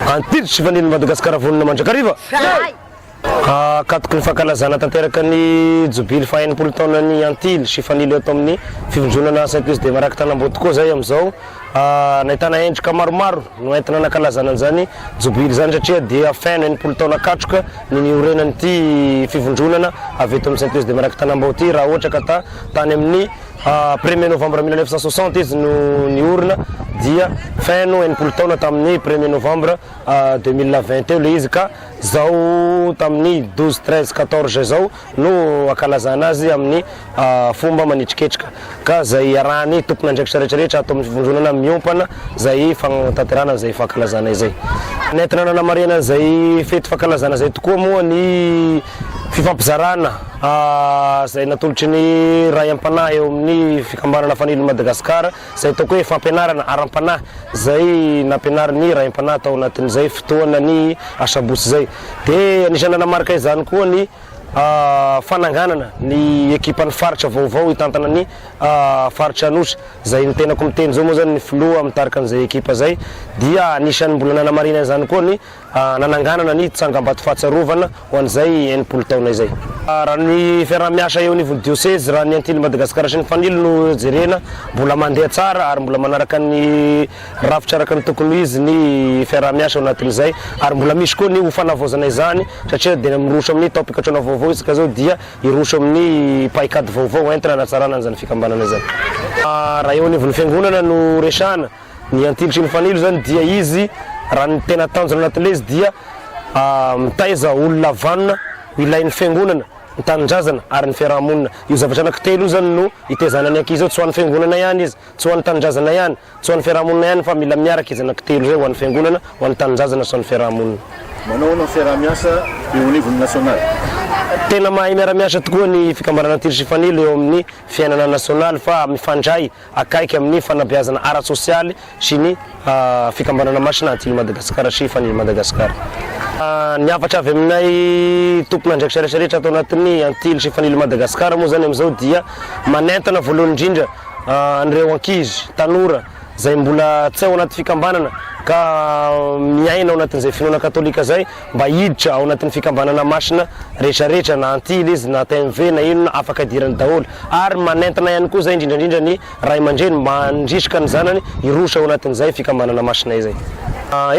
Antily sy fanilo Madagasikara vonona mandrakariva. Katoko ny fankalazana tanteraka ny jobily fa 80 taona ny Antily sy fanilo eto amin'ny fivondronana Saint Louis de Maraky Tanamboto koa zay amizao nahitana endrika maromaro no entina nakalazana an'izany jobily zany satria dia fin 80 taona katroka ny niorenan'ity fivondronana avy eto amin'ny Saint Louis de Maraky Tanamboto ity raha ohatra ka tany amin'ny 1er novembre 1960 izy no niorina dia fin no 80 taona tamin'ny 1er novembre 2020 le izy ka zao tamin'ny 12 13 14 zao no akalazana azy amin'ny fomba manitriketrika ka zay arahany tompona andraikitra rehetrarehetra ato amin'ny fivondronana miompana zay fanatanterana zay fankalazana izay nentina nanamariana zay fety fankalazana zay tokoa moa ny fifampizarana zay natolotry ny ray ampanahy eo amin'ny fikambanana fanilo Madagasikara zay ataoko hoe fampianarana aram-panahy zay nampianariny ray ampanahy tao anatin'izay fotoana ny asabosy zay dia anisany nanamarika izany koa ny fananganana ny ekipan'ny faritra vaovao hitantana ny faritra Anosy zay ny tenako miteny zao moa zany ny filoha mitarika an'izay ekipa zay dia anisany mbola nanamarina izany koa ny nananganana ny tsangambato fahatsiarovana ho an'izay 80 taona izay raha ny fiarah-miasa eo anivon'ny diocèse raha ny Antily Madagasikara sy ny fanilo no jerena mbola mandeha tsara ary mbola manaraka ny rafitra araka ny tokony izy ny fiarah-miasa ao anatin'izay ary mbola misy koa ny hofanavozana izany satria dia miroso amin'ny tao-pikatrana vaovao isika zao dia iroso amin'ny paikady vaovao entina natsarana an'izany fikambanana izany raha eo anivon'ny fiangonana no resahana ny Antily sy ny fanilo zany dia izy raha ny tena tanjona anatin'ilay izy dia mitaiza olona vanona ilain'ny fiangonana ny tanindrazana ary ny fiarahamonina io zavatra anankitelo io zany no itezana ny ankizy eo tsy ho an'ny fiangonana ihany izy tsy ho an'ny tanindrazana ihany tsy ho an'ny fiarahamonina ihany fa mila miaraka izy anankitelo zay ho an'ny fiangonana ho an'ny tanindrazana sy ho an'ny fiarahamonina. Manao na fiaraha-miasa eo anivon'ny nasionaly tena mahay miara-miasa tokoa ny fikambanana Antily sy fanilo eo amin'ny fiainana nasionaly fa mifandray akaiky amin'ny fanabeazana ara-sosialy sy ny fikambanana masina Antily Madagasikara sy fanilo Madagasikara. Niafatra avy aminay tompona andraikitra rehetrarehetra atao anatin'ny Antily sy fanilo Madagasikara moa zany amizao dia manentana voalohany indrindra an'ireo ankizy tanora zay mbola tsy ao anaty fikambanana ka miaina ao anatin'izay finoana katolika zay mba hiditra ao anatin'ny fikambanana masina rehetrarehetra na Antily izy na TMV na ino na afaka idirany daholo ary manentana ihany koa zay indrindrandrindra ny ray aman-dreny mandrisika ny zanany iroso ao anatin'izay fikambanana masina izay.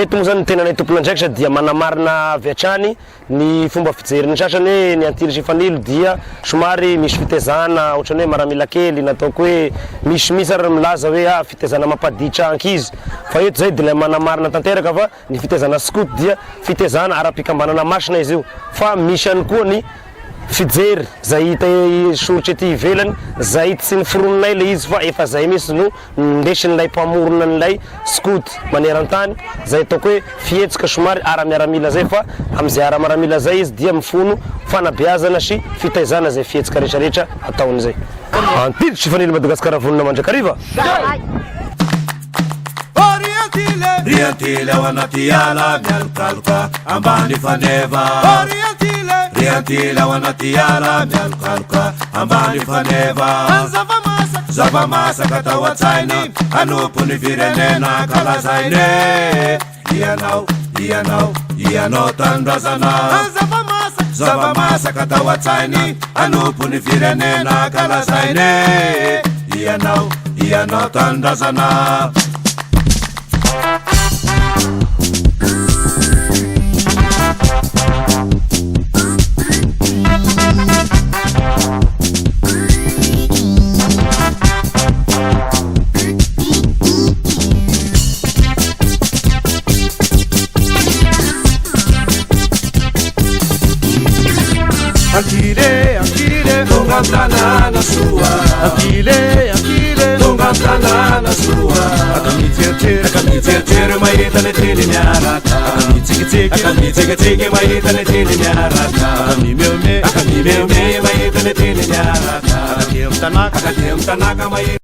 Eto moa zany ny tenanay tompon'andraikitra dia manamarina avy hatrany ny fomba fijeriny sasany hoe ny Antily sy fanilo dia somary misy fitezana ohatrany hoe maramila kely nataoko hoe misy ary milaza hoe fitezana mampaditra ankizy fa eto zay dia manamarina tanteraka fa ny fitezana scout dia fitezana ara-pikambanana masina izy io fa misy ihany koa ny fijery zay hita soritra ety ivelany zay tsy niforononay le izy fa efa zay misy no ndesin'ilay mpamorona n'ilay scout maneran-tany zay ataoko hoe fihetsika somary ara-miaramila zay fa amin'izay ara-miaramila zay izy dia mifono fanabeazana sy fitaizana zay fihetsika rehetrarehetra ataon'izay. Antily sy fanilo Madagasikara vonona mandrakariva. Riantile ao anaty ala mialokaloka ambany faneva. Riantile ao anaty ala mialokaloka ambany faneva. Zava-masaka tao an-tsainy anompony firenena kalazainy. Ianao tanindrazana. Zava-masaka tao an-tsainy anompony firenena kalazainy. Ianao tanindrazana. Antile, tongantana na sua. Antile, tongantana na sua. Akamitseritere mahita ny teny miaraka. Akamitsegetsege mahita ny teny miaraka. Akamimeome mahita ny teny miaraka. Akaty amin'ny tanaka mahita